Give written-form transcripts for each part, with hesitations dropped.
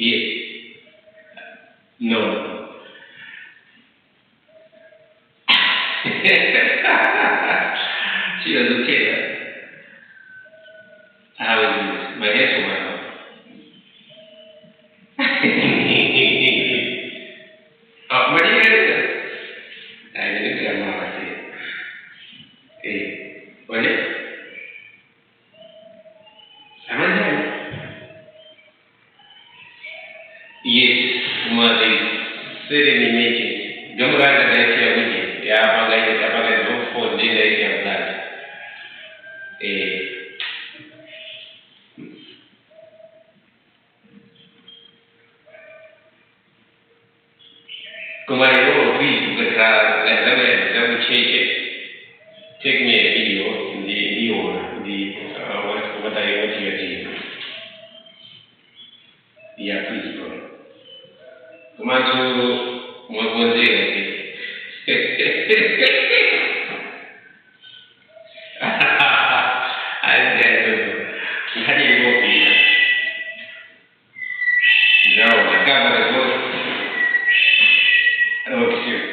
Yeah. No. She was okay. How is this? My head's for my mouth. Oh, what are you doing? I didn't get my idea. Hey, what is it? Am I there? Yes, Mother. Sitting in meeting. Gamuranga Dacia Wiki. Yeah, Abaga, no phone, dinner, blood. Eh, come I know, please, but let me change it. Take me a video in what you're doing. Yeah, please, bro. Come on to one day. I don't know. How do you go, Peter? No, the camera is working. Oh, shoot.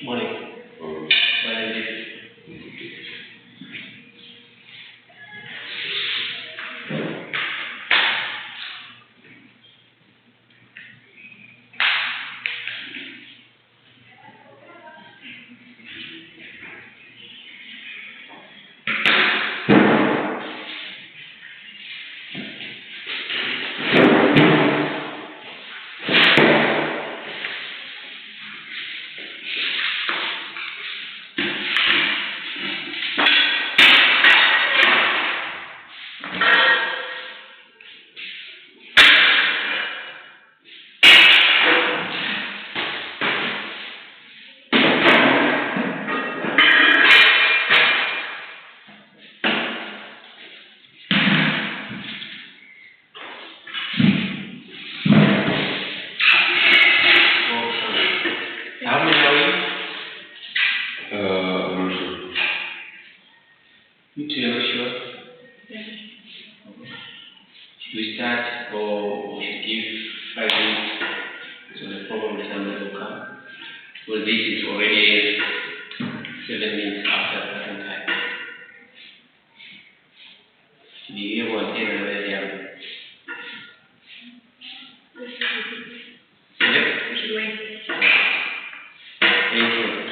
Morning. My name is. How many are you? I'm not sure. You two are not sure? Should we start or we should give 5 minutes so the problem somebody will come? Well, this is already 7 minutes after the present time. Do you hear what I'm saying? Yep. We should wait. Thank you.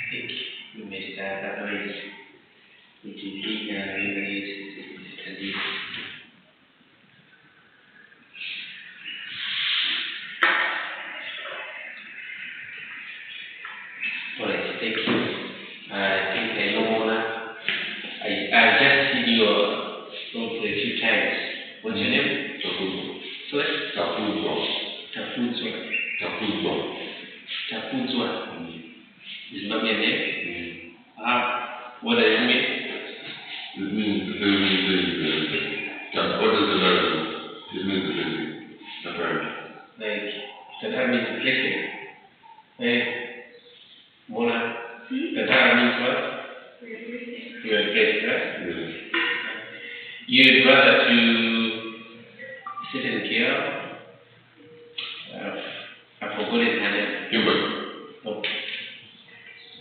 think we may start otherwise it will be really alright, thank you. I think I know Mona. I just seen your note a few times. What's your name? Tafuzo. Sorry? Tafuzo. Tafuzo. Tafuzo. Tafuzo. Is not your name? What does it mean? It means the what does the letter do? It means the building. Like, Tatara means blessing. Hey, Mona, Tatara means what? You are blessed, right? Yes. Your brother to sit in care. I forgot his name. Gilbert. No.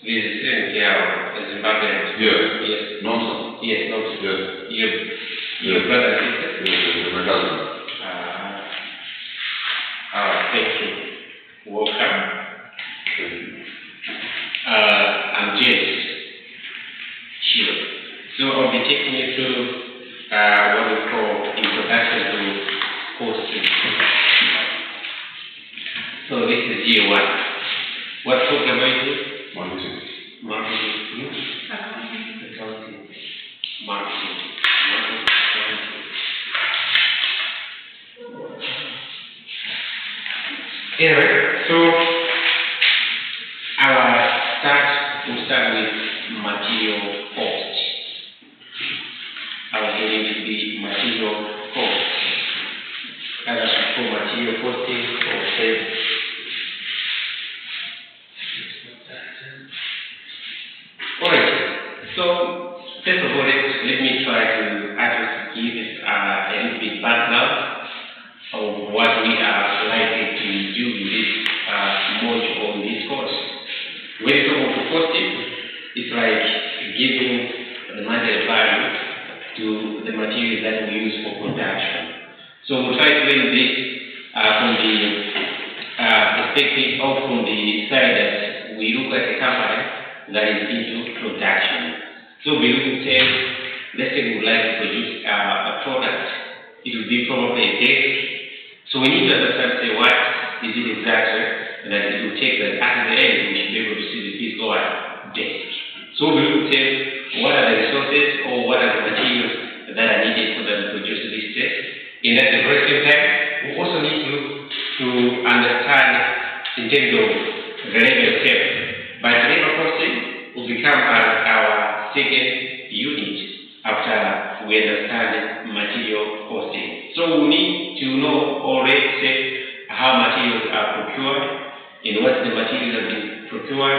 He's sitting care as Zimbabwean. Yes. Yes. Nonsense. Yes, no. Yes. Your brother is it? Yes. My cousin. Thank you. Welcome. Thank you. I'm James. Sure. So I'll be taking you through what we call introduction to hosting. So this is year one. What program are you doing? Marketing. Marketing. Accounting. Marketing. Anyway, so we'll start with material cost. Our heading will be material cost. As for material costing or sales. Alright, so first of all, let me try to give a little bit background of what we are likely to do in this module on this course. When you talk about costing, it's like giving the monetary value to the materials that we use for production. So we'll try to learn this from the perspective or from the side that we look at a company that is into production. So we look at, let's say we would like to produce a product. It will be probably a desk. So we need to understand, say, what is it exactly that it will take that at the end we should be able to see the physical desk. So we look at what are the resources or what are the materials that are needed so that we produce this desk. And at the very same time, we also need to understand in terms of the labor step. But labor costing will become our second unit after we understand material costing. So we need to know already how materials are procured and what the materials have been procured,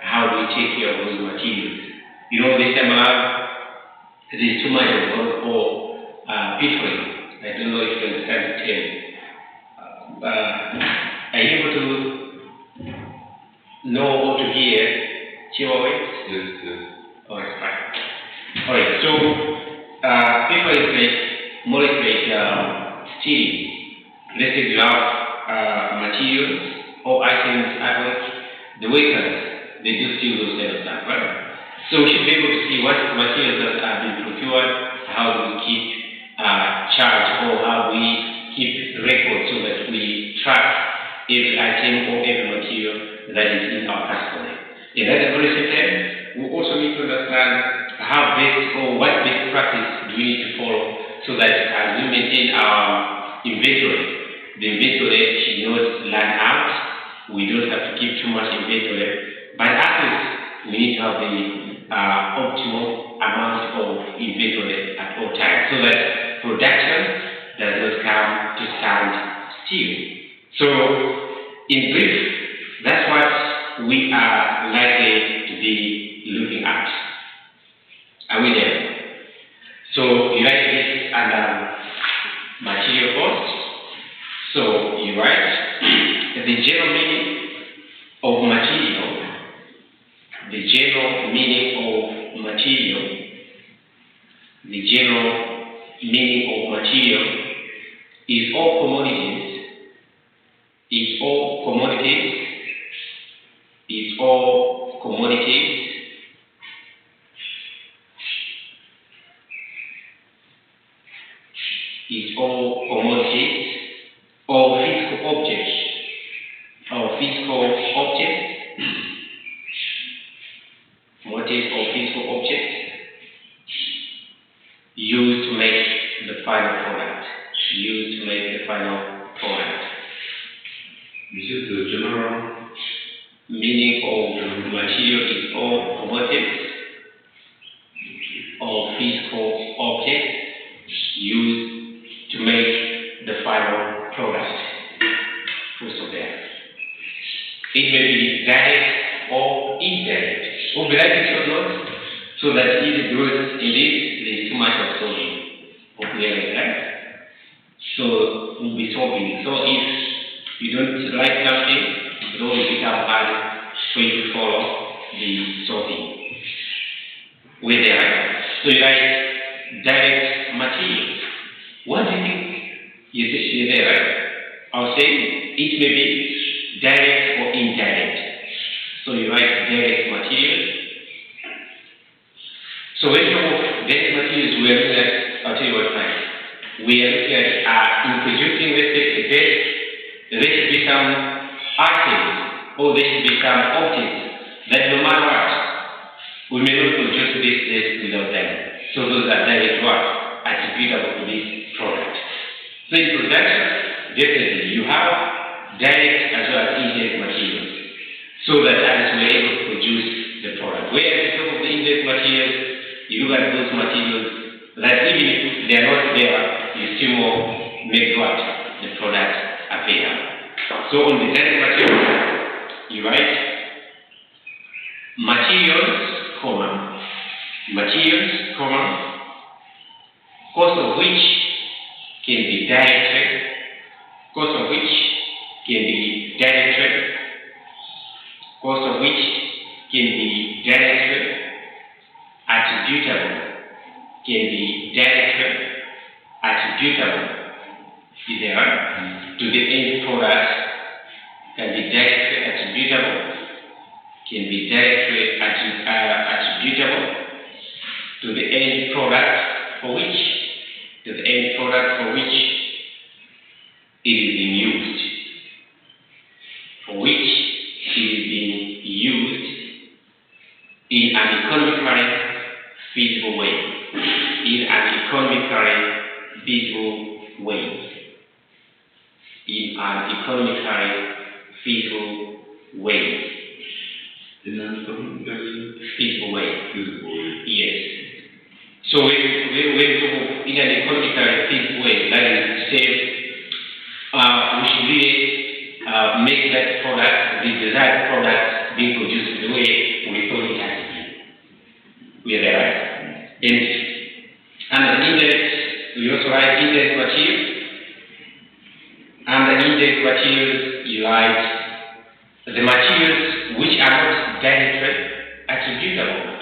how do we take care of those materials. You know, this time around, there's too much of what we call pickering. I don't know if you understand the term. Are you able to know how to hear TOS? Yes. Oh, it's fine. Alright, so people is like more like stealing. Let's say you have materials or items, the workers, they do steal those kind of stuff, right? So we should be able to see what materials that are being procured, how do we keep charge, or how we keep records so that we track every item or every material that is in our factory. And at the very same time, we also need to understand how best or what best practice do we need to follow so that as we maintain our inventory, the inventory should not run out. We don't have to keep too much inventory, but at least we need to have the optimal amount of inventory at all times so that production does not come to stand still. So, in brief, that's what we are likely to be looking at. Are we there? So, you write this under material cost. So, you write the general meaning of material. The general meaning of material. The general meaning of material is all commodities. Is all commodities. Is all commodities commodities or physical objects used to make the final product. Used to make the final product. You said the general Meaning of material is all commodities or physical objects used to make the final product. First of that. It may be direct or indirect. Or direct or not, so that it grows indeed there is too much of solving. Okay, right? So we'll be solving. So if you don't like something, it will become hard for you to follow the solving. With that, so you write direct materials. What do you think you there, right? I'll say it may be direct or indirect. So you write direct materials. So when you talk of direct materials, we are looking at, I'll tell you what time. We are looking at introducing, let's say, a base. They should become items or they should become objects that no matter what, we may not produce this without them. So those are direct what? Attributable to this product. So in production, definitely you have direct as well as indirect materials. So that as we're able to produce the product. Whereas if you talk of the indirect materials, you look at those materials that even if they are not there, you still more make what? The product available. So on the direct materials, you write materials, cost of which can be direct, cost of which can be direct, cost of which can be direct, attributable can be direct, attributable is there to the end product, can be directly attributable, can be directly attributable to the end product for which, it is being used, in an economically feasible way, in an economically feasible way. In an economically feasible way. in an economically Feasible way. feasible way. Yes. So when we talk of in an economically feasible way, that is to say, we should really make that product, the desired product, being produced the way we thought it has to be. We are there, right? And an index, we also write index material. And the index materials, you write the materials which are not directly attributable.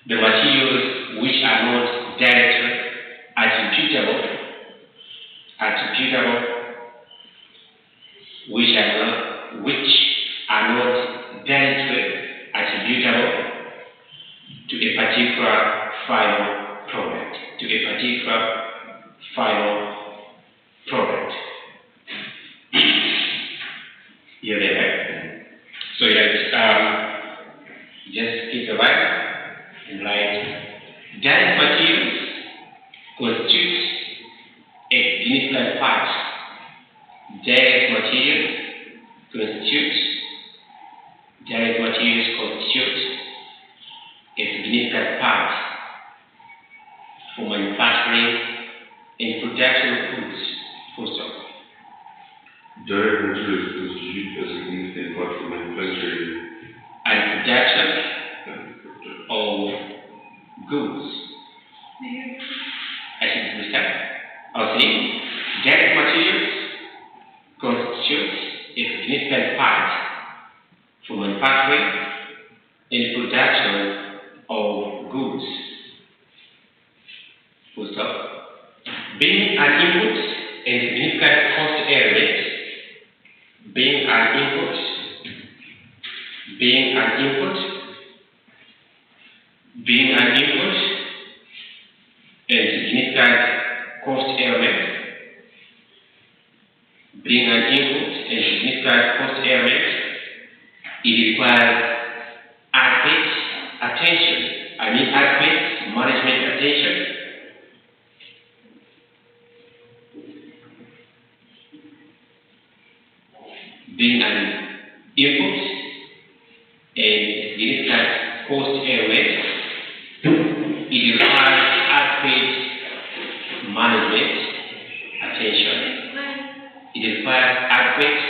The materials which are not directly attributable, which are not directly attributable to a particular final product, You're there. So just keep the right and write direct materials constitute a significant part. Direct materials constitute a significant part for manufacturing and production of goods. Full stop. Direct materials constitute a significant part for manufacturing and production of goods. I should understand. I'll say direct materials constitute a significant part for manufacturing and production of goods. Full stop. Being an input and significant cost element, being an input and significant cost element, it requires adequate attention cost element. It requires adequate management attention. It requires adequate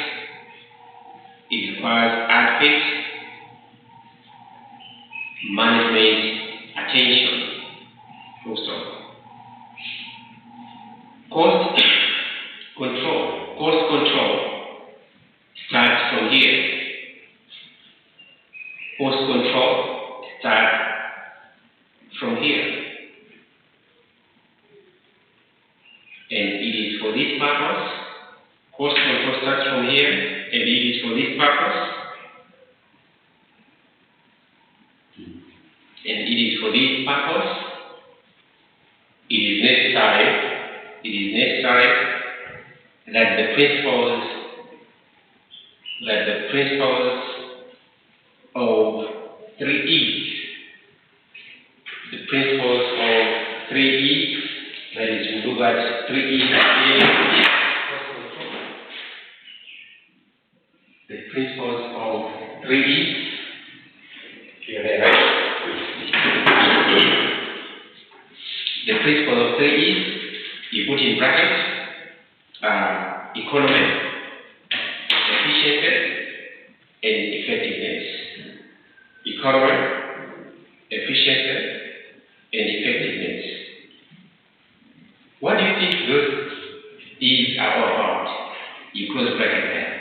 management attention. Full stop. Cost control starts from here. Cost control starts from here. And it is for this purpose. Cost control starts from here, and it is for this purpose. And it is for this purpose. It is necessary that the principles of 3E's, the principles of 3E's, that is, we look at 3E's again. The principles of 3E's, here they are. The principle of 3E's, you put in brackets, economy, efficiency, and effectiveness. Economy, efficiency, and effectiveness. What do you think those E's are all about? You close bracket there.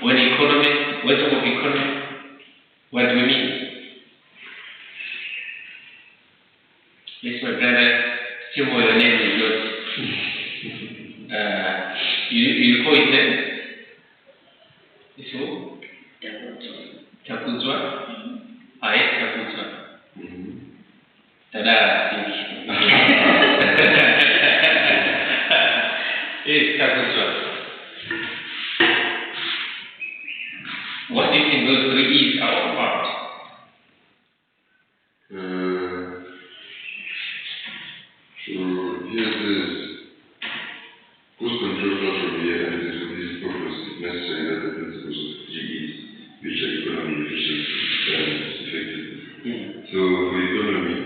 When talk of economy, what do we mean? Yes, my brother, still more your name is not. You call it then? This who? Takuzwa? Aye, Takuzwa. Tada, yes, Takuzwa. What do you think those 3E's are all about? Here it is. Cost control comes from here, and it is for this purpose necessary that the principles of 3E's, which are economy, efficiency, and effectiveness. So for economy,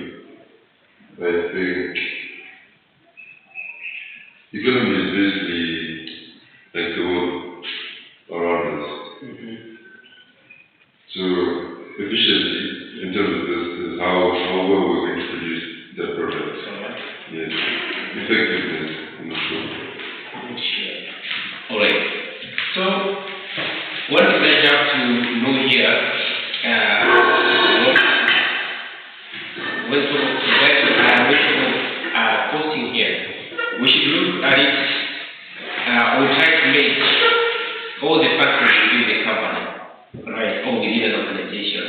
I think economy is basically like the world around us. So efficiency, in terms of this, is how well we're going to produce the product. Yes. Effectiveness, I'm not sure. Alright. So, what do I have to know here? When posting here, we should look at it, or try to make all the factors within the company, right, or within an organization.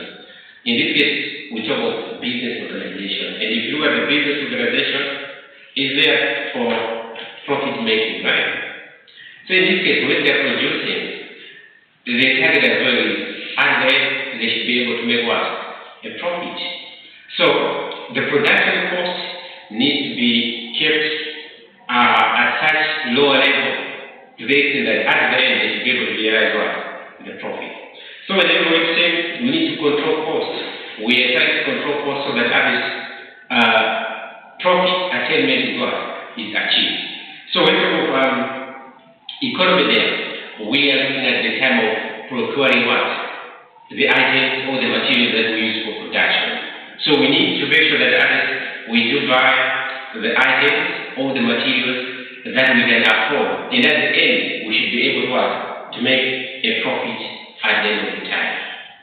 In this case, we talk about business organization. And if you look at the business organization, it's there for profit making, right? So in this case, when they're producing, the target as well is, and then they should be able to make what? A profit. So the production cost needs to be kept at such lower level to the extent that at the end they should be able to realize what? The profit. So whenever we're saying we need to control costs, we are trying to control costs so that others profit attainment is what is achieved. So when we talk of economy there, we are looking at the time of procuring what? The items or the materials that we use for production. So we need to make sure that we do buy the items or the materials that we can afford. And at the end, we should be able to make a profit at the end of the time.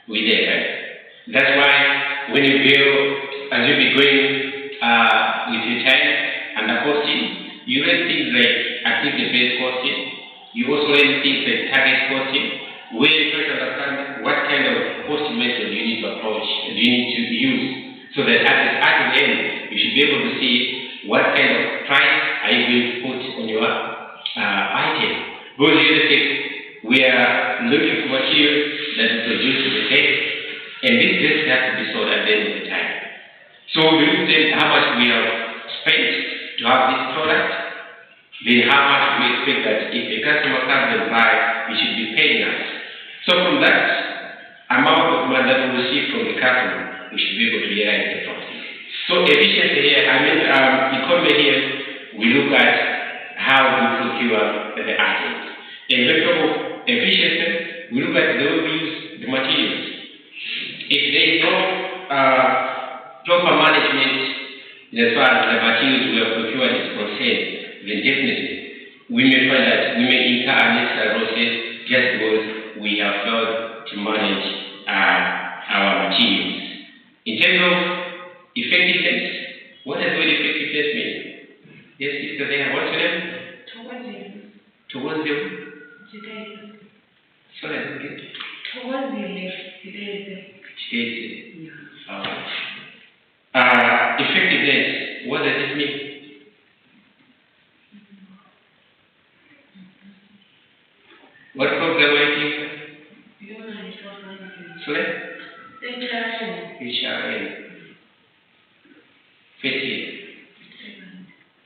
We there, right? That's why when you build, as you be going with your time and the costing, you learn things like activity-based costing. You also learn things like target costing, where you try to understand what kind of costing method you need to approach and you need to use, so that at the end you should be able to see what kind of price are you going to put on your item. Because in this case, we are looking for materials that is produced to the test, and this test has to be sold at the end of the time. So we look at how much we have spent to have this product, then how much we expect that if a customer comes and buys, he should be paying us. So from that amount we should be able to realize the profit. So efficiency here, economy here, we look at how we procure the items. In vector of efficiency, we look at the way we use the materials. If there is no proper management as far as the materials we are procured is concerned, then definitely we may find that we may incur unnecessary losses just because we have failed to manage our materials. In terms of effectiveness, what does the word effectiveness mean? Yes, Sister there, what's your name? Towards the sorry, again. Towards the left, effectiveness, what does it mean? What program are you using? Sorry? HRN. First year.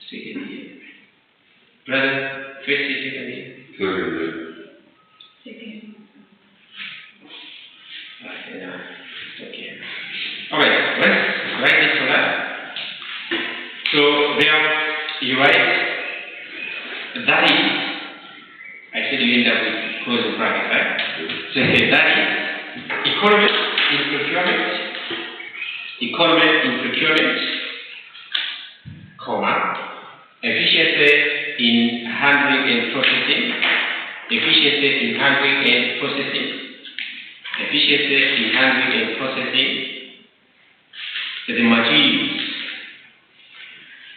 Second year. Brother, first year, second year. Okay. Alright, let's write this one up. So there you write that is, I said you end up with closing bracket, right? So you say that is economy in procurement, comma, efficiency in handling and processing, efficiency in handling and processing, efficiency in handling and processing the materials,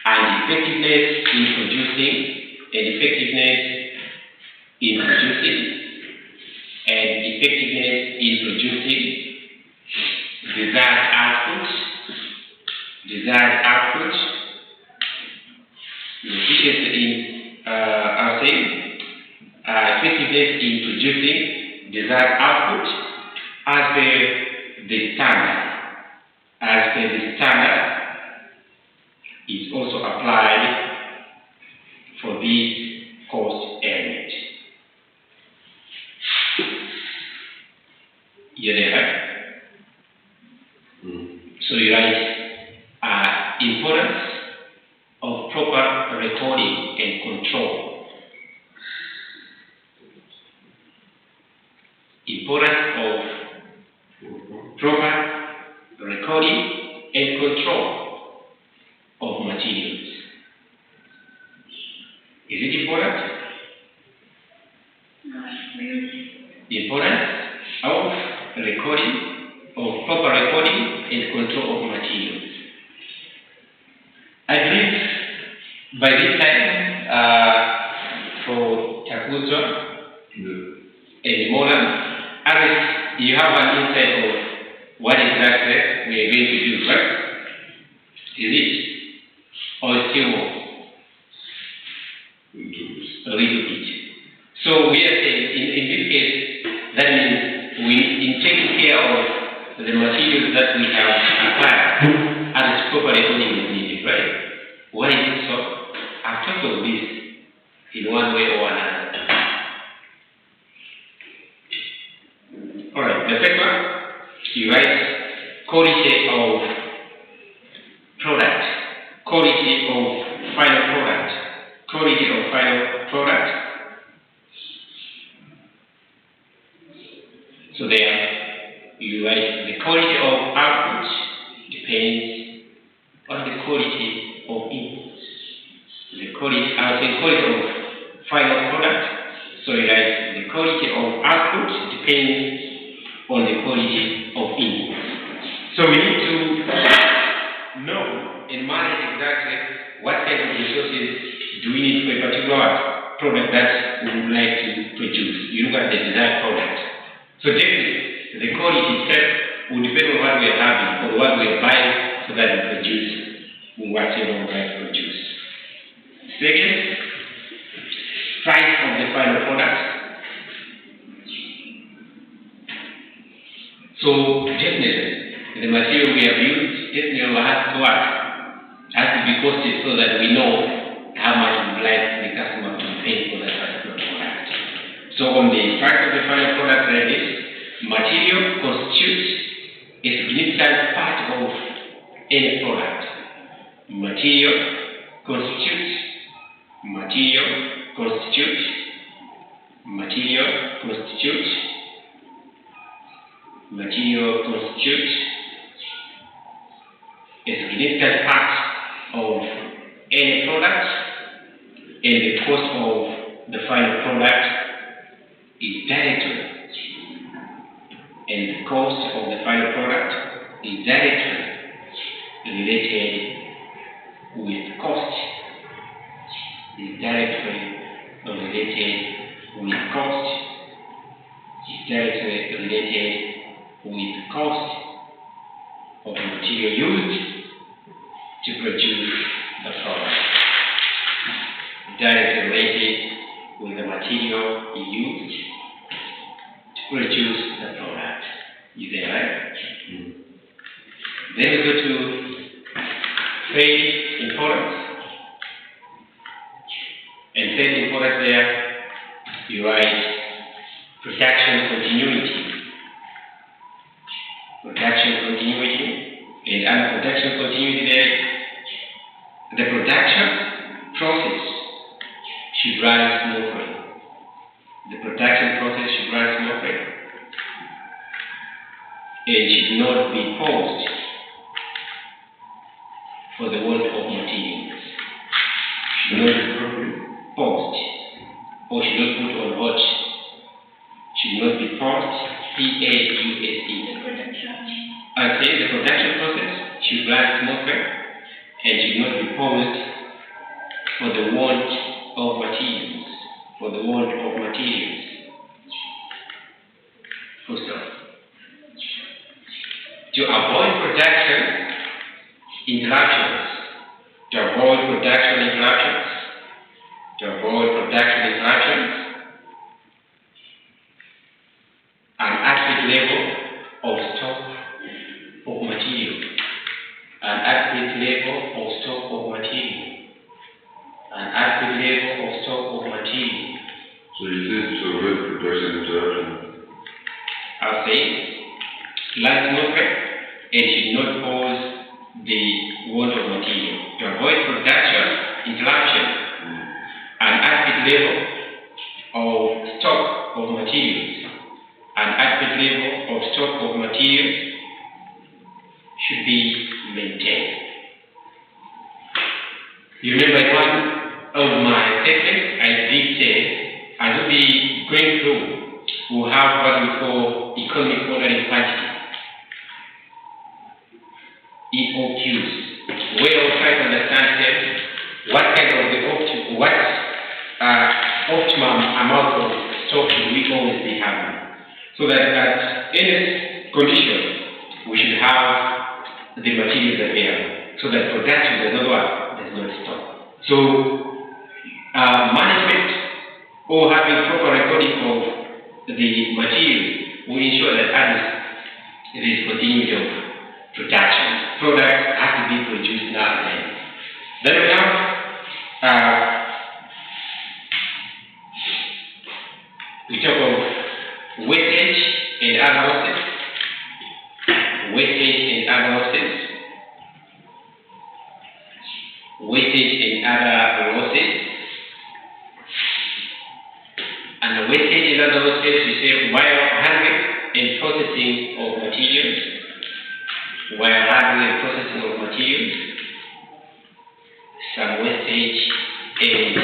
and effectiveness in producing, and effectiveness in producing, and effectiveness in producing desired output, efficiency in, effectiveness in producing desired output as per the standard. As per the standard is also applied for this cost element. You there? So you write importance of proper recording and control. Importance of proper recording and control of materials. Is it important? The importance of proper recording and control of materials. I believe by this time, for Takuzo and Mona, Alice, you have an insight of what exactly we are going to do, right? Is it? Or still more? A little bit. So we are saying, in this case, that means in taking care of the materials that we have acquired, and proper recording is needed, right? Why is it so? I've talked of this in one way or another. Alright, the first one, you write quality of product, quality of final product, quality of final product. So there, you write the quality of output depends on the quality of inputs. I would say quality of final product. So you write the quality of output depends on the quality of inputs. So we need to know and manage exactly what type of resources do we need for a particular product that we would like to produce. You look at the desired product. So definitely, the quality itself will depend on what we are having or what we are buying so that we produce whatever we like to produce. Second, price of the final product. So definitely, the material we have used definitely has to be costed so that we know how much we would like the customer to pay for that particular product. So on the price of the final product like this, material constitutes a significant part any product. Material constitutes. Material constitutes. Material constitutes. Material constitutes a significant part of any product, and the cost of the final product is directly, and the cost of the final product is directly related with cost, is directly related with cost, is directly related with cost of the material used to produce the product, directly related with the material used to produce the product. Is that right? Then we go to trade importance. And trade importance there, you write production continuity. Production continuity. And under production continuity there, the production process should run smoothly. The production process should run smoothly. It should not be paused for the want of materials. Should not be paused or should not put on hold. Should not be paused. P-A-U-S-E. I say the production process should run smoothly and should not be paused for the want of materials. For the want of materials. Full stop. To avoid production interruptions. To avoid production interruptions. To avoid production interruptions. An adequate level of stock of material. An adequate level of stock of material. An adequate level of stock of material. So you said to avoid production interruption. I'll say run smoothly and should not cause the want of material. To avoid production interruption, an adequate level of stock of materials. An adequate level of stock of materials should be maintained. You remember in one of my statements, I did say, as we'll be going through, we'll have what we call economic ordering quantity, EOQs, where we'll try to understand what kind of optimum amount of stock we always be having. So that at any condition, we should have the materials available, so that production does not stop. So, management or having proper recording of the materials will ensure that there is continuity of production. Products have to be produced now and then. Then we talk of wastage and other losses. Wastage and other losses. Wastage and other losses. And the wastage and other losses, we say while handling and processing of materials. While handling and processing of materials, some wastage and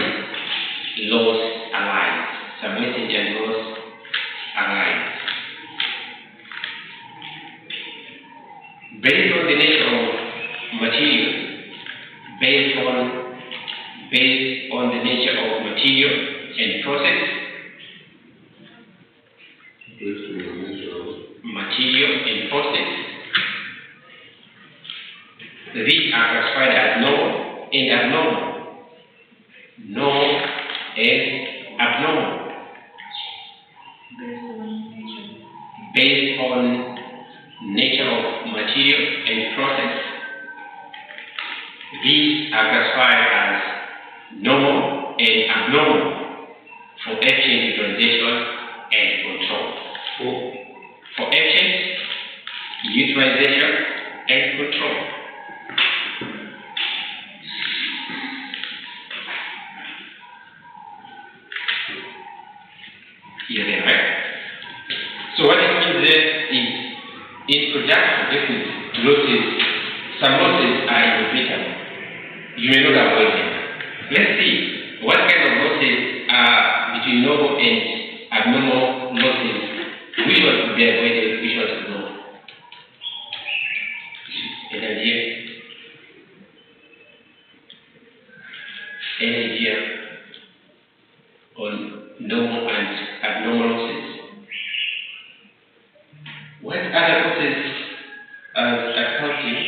loss arise. Some wastage and loss arise. Based on the nature of material, based on the nature of material and process, material and process, these are classified as normal and abnormal. Normal and abnormal. Based on nature of material and process, these are classified as normal and abnormal for efficient utilization and control. For efficient utilization and control. in production, definitely, losses, some losses are inevitable. You may not avoid them. Let's see what kind of losses are between normal and abnormal losses. Which ones could be avoided, which ones could not? An idea? Any idea on normal and abnormal losses? What other losses as accounting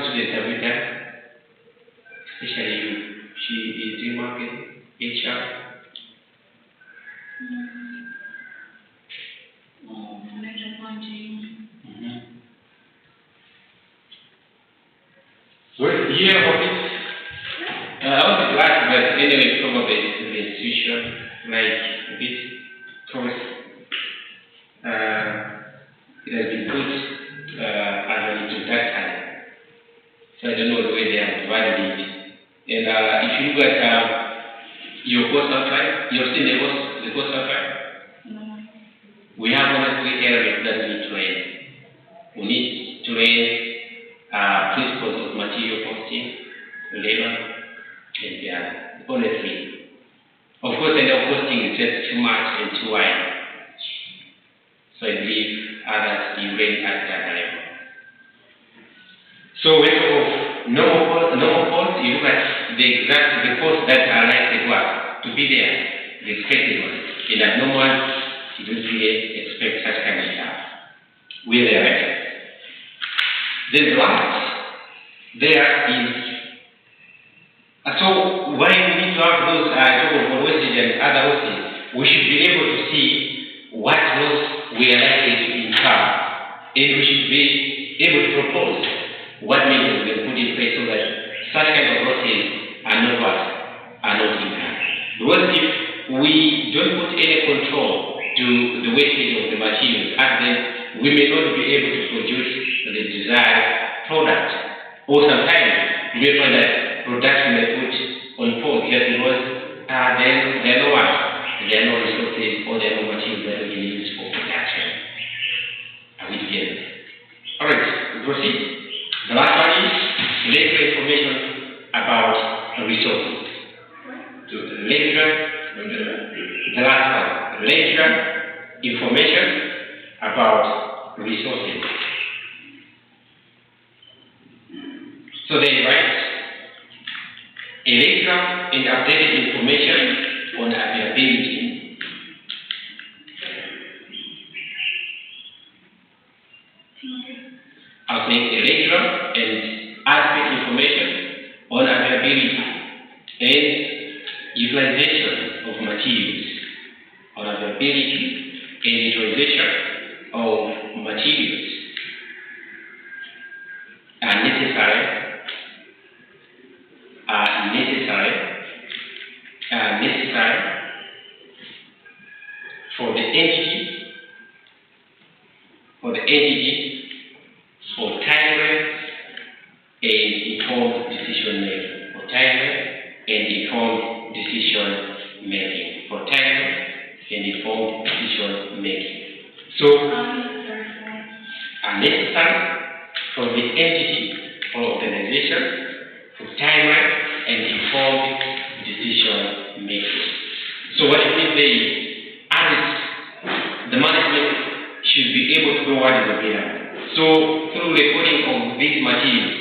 students have we done? Especially you, she is doing marketing, HR. Financial accounting. Well, you hear about it? I wanted to ask, but anyway, probably the institution, like a bit course, it has been put as an introduction. So I don't know the way they have divided it. And if you look at your course outline, you've seen the course outline? No. We have only 3 areas that we need to learn. We need to learn principles of material costing, labor, and only 3. Of course, I know costing is just too much and too wide. So I believe others you learn at that level. So when you talk of normal cost, you look at the costs that are likely to be there, the expected ones. In abnormal ones, you don't really expect such kind of stuff. We're there, right? Then the last there is, so why we need to have those talk of wastage and other losses, we should be able to see what loss we are likely to incur, and we should be able to propose what measures we can put in place so that such kind of losses are not incurred. Because if we don't put any control to the wastage of the materials, and then we may not be able to produce the desired product. Or sometimes we may find that production may put on pause just because there are no resources or there are no materials that we can use for production. Are we together? Alright, we proceed. The last one is leisure information about resources. So the last one, leisure information about resources. So they write a leisure and updated information on availability. I'll make a leisure and adequate information on availability and utilization of materials, on availability and utilization of materials are necessary for the entity for timely and informed decision making. For timely and informed decision making. For timely and informed decision making. So, are necessary for the entity or organization for timely and informed decision making. So what it means is, the management should be able to know what is available. So through recording of these materials,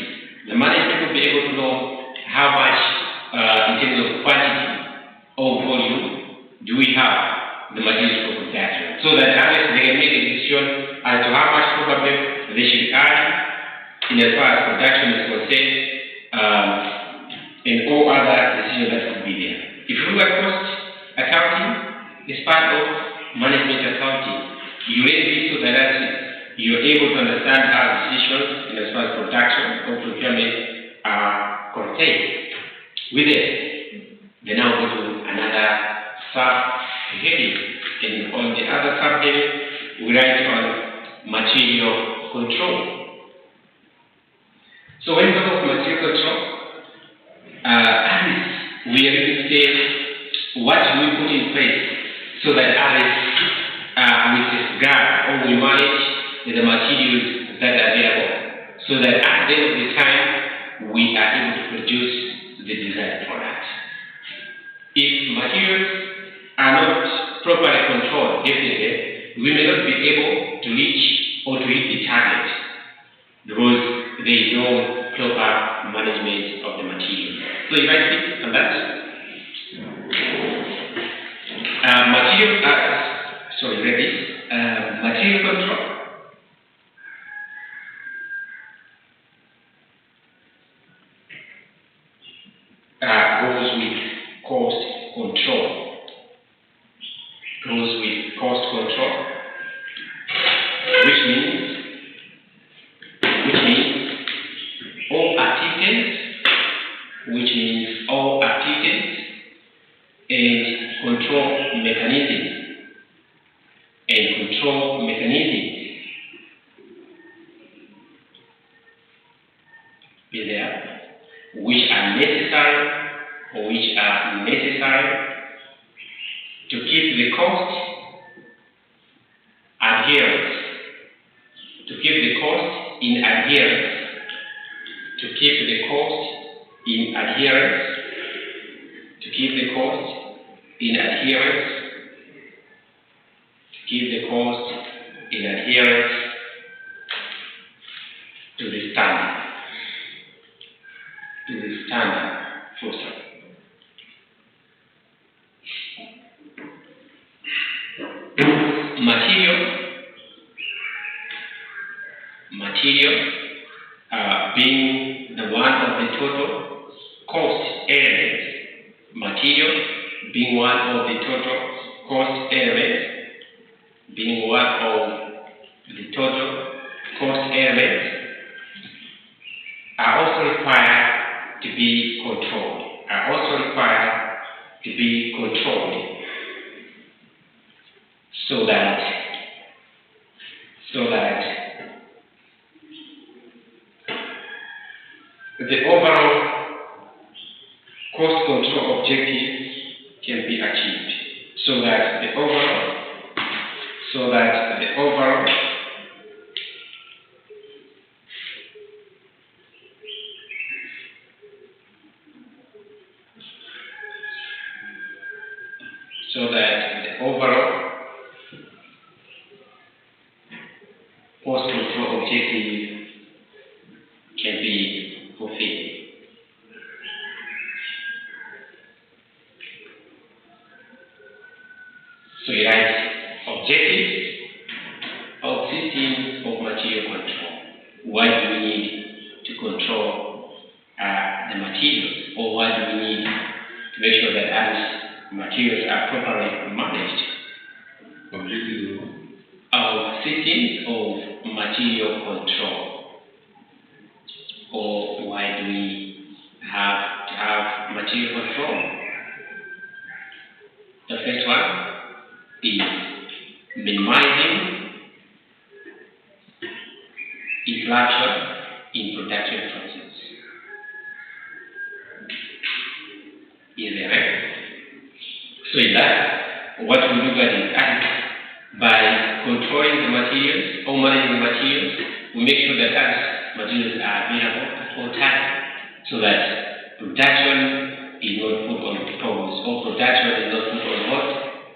the management will be able to know how much in terms of quantity or volume do we have the materials for production. So that others they can make a decision as to how much probably they should add in as far as production is concerned, and all other decisions that could be there. If you look at cost accounting, it's part of management accounting. You read this so that you're able to understand how decisions in as far as production or procurement are contained. With it, they now go to another sub-heading, and on the other sub-heading, we write on material control. So when we talk of material control, we are going to say what we put in place so that others we safeguard or we manage the materials that are available so that at the end of the time we are able to produce the desired product. If materials are not properly controlled, definitely we may not be able to reach or to hit the target because there is no proper management of the material. So if I speak on that, material control. Goes with cost control. Goes with cost control, which means all activities and control mechanisms be there, which are necessary to keep the cost adherence, to keep the cost in adherence, to keep the cost in adherence, to keep the cost in adherence, to keep the cost in adherence to the standard. Process. Material being the one of the total cost elements. Material being one of the total cost elements. Being one of the total cost elements are also required to be controlled. So that the overall cost control objective can be achieved. So that the overall cost control objective can be fulfilled. So you write objectives of systems of material control. Why do we need to control the materials, or why do we need to make sure that these materials are properly managed? Objectives of systems of material control, or why do we have to have material control? The first one is minimizing inflation in production process. Is that right? So in that, what we look at is by controlling the materials or managing the materials, we make sure that those materials are available at all times, so that production is not put on pause or production is not put on hold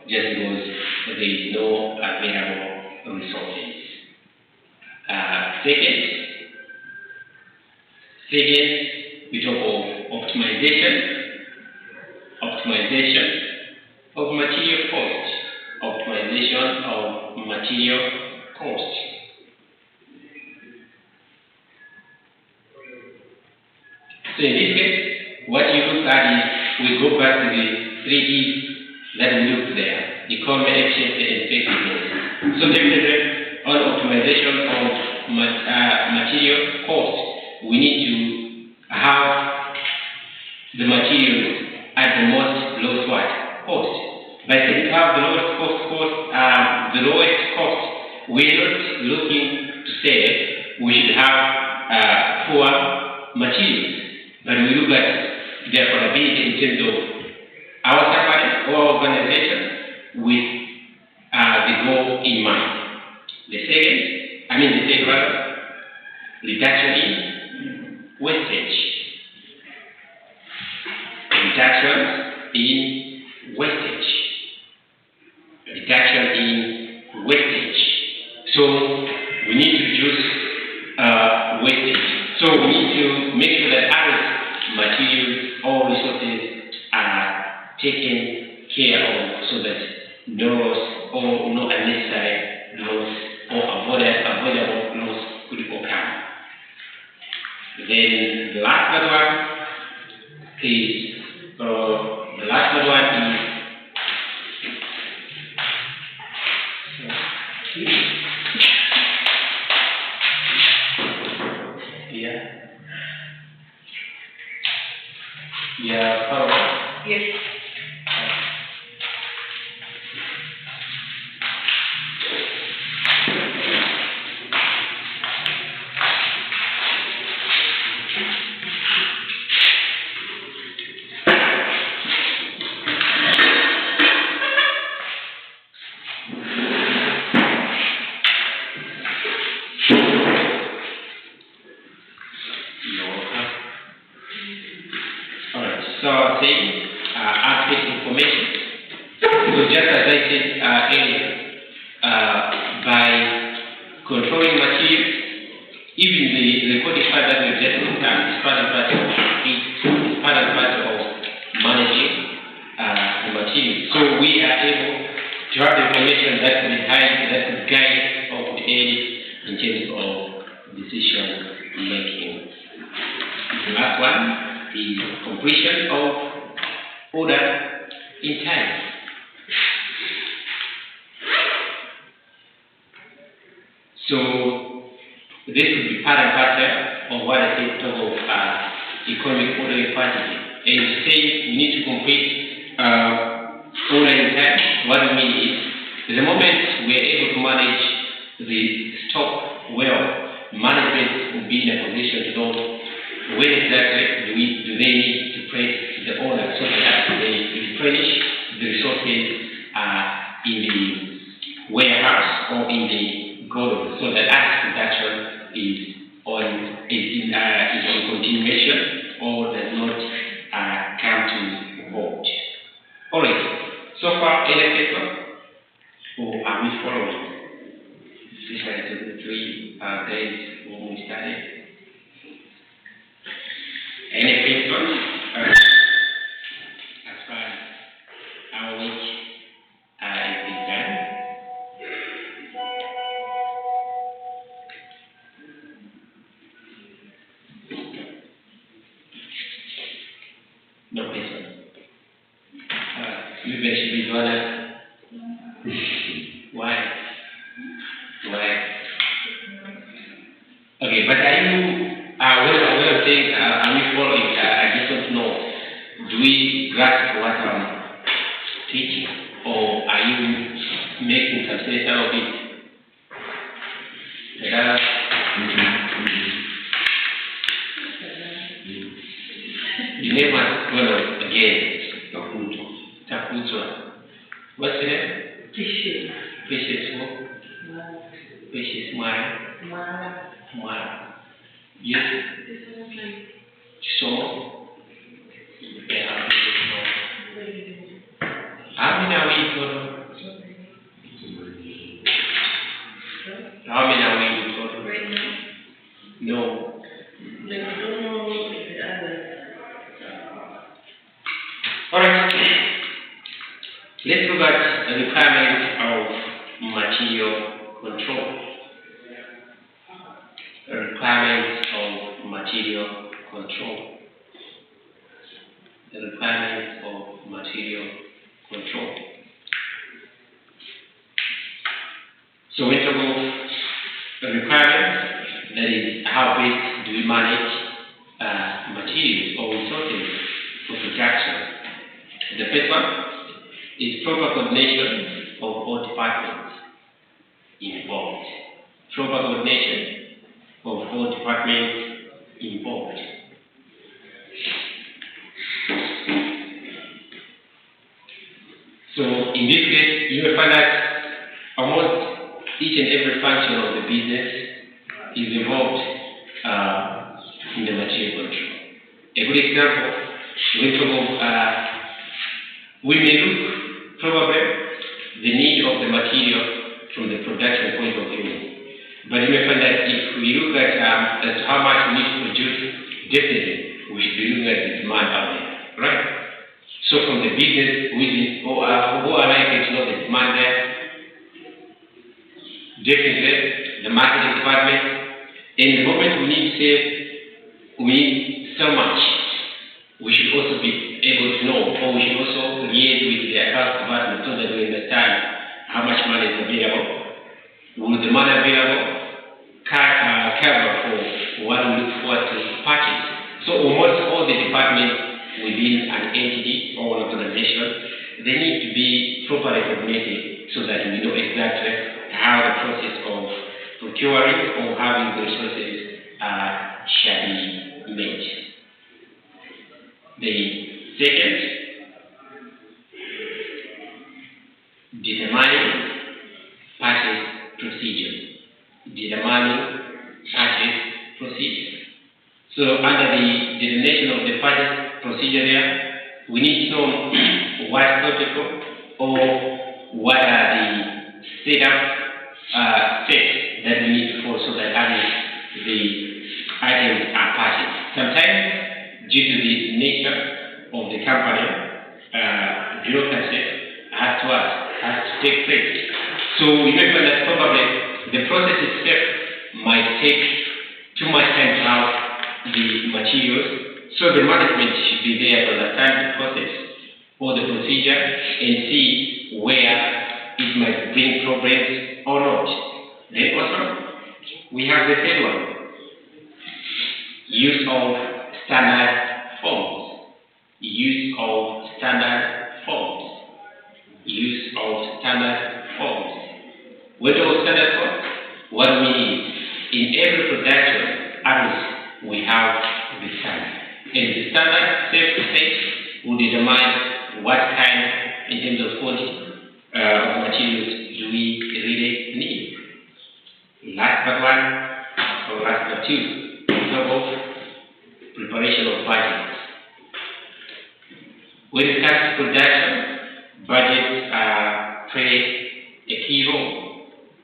just because there is no available resources. Second, we talk of optimization of material cost. Optimization of material cost. So in this case, what you look at is we go back to the 3 E's that we looked there: economy, efficiency, and effectiveness. So definitely on optimization of material cost, we need to have the materials at the most lowest cost. By saying to have the lowest cost, we're not looking to say we should have poor materials, but we look at their affordability in terms of our company or organization with the goal in mind. the second, reduction in wastage. Reduction in wastage. Reduction in wastage. So we need to reduce wastage. So we need to make sure that our materials or resources are taken care of so that no loss or no unnecessary loss or avoidable loss could occur. Then the last one is Yes. So saying access information. So just as I said earlier, by controlling materials, even the recording part that we've just looked at is part and parcel of managing the materials. So we are able to have the information that could guide or could aid in terms of decision making. The last one is completion of order in time. So this would be part and parcel of what I said of economic order in quantity. And to say we need to complete order in time, what we mean is the moment we are able to manage the stock well, management will be in a position to know when exactly do they need to place the order so that they replenish the resources in the warehouse or in the godown, so that as production is on continuation or does not come to halt. Alright, so far any paper or are we following? These are the 3 days when we started. Any questions as far as our week is concerned? No question. Maybe I should be honest. Why? Okay, but are you when I'm saying are we following? I just don't know. Do we grasp what I'm teaching, or are you making some sense out of it? The name has gone up again. Takuto. What's the name? Fishes. Fishes who? Fishes Mara. Yes. So, how many are we in total? How many are we in total? Right now. No. Alright. Let's look at the requirements of material control. The requirements of material control. The requirements of material control. So when we talk about the requirements, that is how best do we manage materials or resources for production. The first one is proper coordination of all departments involved. Proper coordination of all departments involved. So in this case, you will find that almost each each and every function of the business is involved in the material control. A good example, we may look probably the need of the material from the production point of view. But you may find that if we look at as to how much we need to produce, definitely we should be looking at the demand out there, right? So from the business, who are likely to know the demand there? Definitely the marketing department. In the moment we need to say we need so much, we should also be able to know, or we should also liaise with the accounts department so that we understand how much money is available. Will the money available cover for what we look forward to purchase? So almost all the departments within an entity or an organization, they need to be properly coordinated so that we know exactly how the process of procuring or having the resources shall be made. The second, determining purchase procedure. Determining purchase procedure. So under the definition of the purchase procedure there, we need to know what protocol or what are the setup steps that we need to follow so that the items are purchased. Sometimes, due to the nature of the company, bureaucracy has to take place. So we remember that probably the process itself might take too much time to have the materials, so the management should be there to understand the process or the procedure and see where it might bring problems or not. Then also, we have the third one, use of standard forms. Use of standard forms. Use of standard forms. What are standard forms? What do we need? In every production, we have the standard. And the standard set will determine what kind, in terms of quantity, of materials do we really need. Last but one, or last but two, we talk of preparation of budgets. When it comes to production, budgets play a key role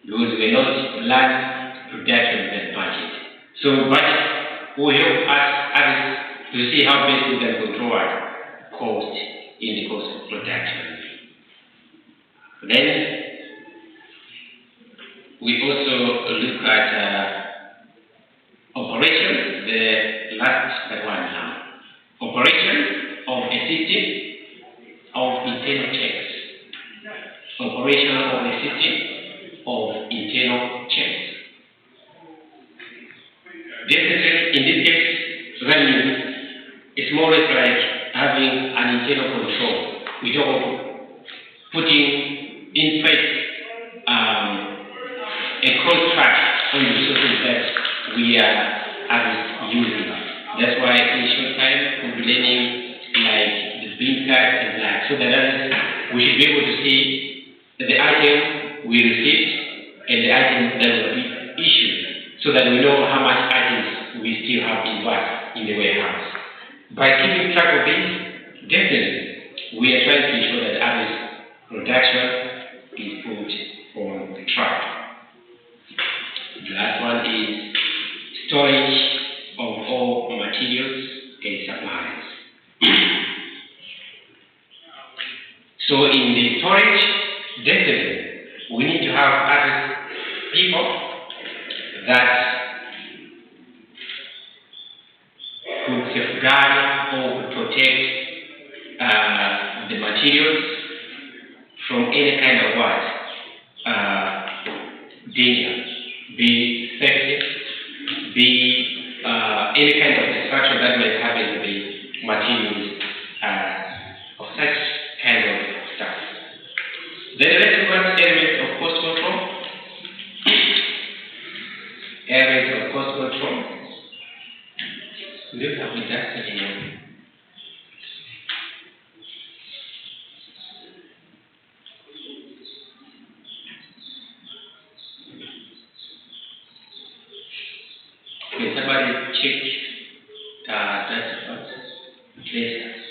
because we not learn production and budget. So budget will help us to see how best we can control our cost in the cost of production. Then we also look at operation, the last one now. Operation of a system of internal checks. Operation of a system of internal checks. Definitely, in this case, revenue is more or less like having an internal control. We talk about putting in place a contract on the resources that we are using. That's why in short time we'll be learning like the bean card and like so that we should be able to see the item we received and the item that will be issued, so that we know how much items we still have in the warehouse. By keeping track of this, definitely we are trying to ensure that our production is put on track. The last one is storage of all materials and supplies. So in the storage, definitely we need to have other people that could safeguard or protect the materials from any kind of danger, be safety, be any kind of destruction that may happen to the materials of such kind of stuff. Then the next one, elements of cost control. Areas of cost control. We don't have with that anymore. Can somebody check that first? Please.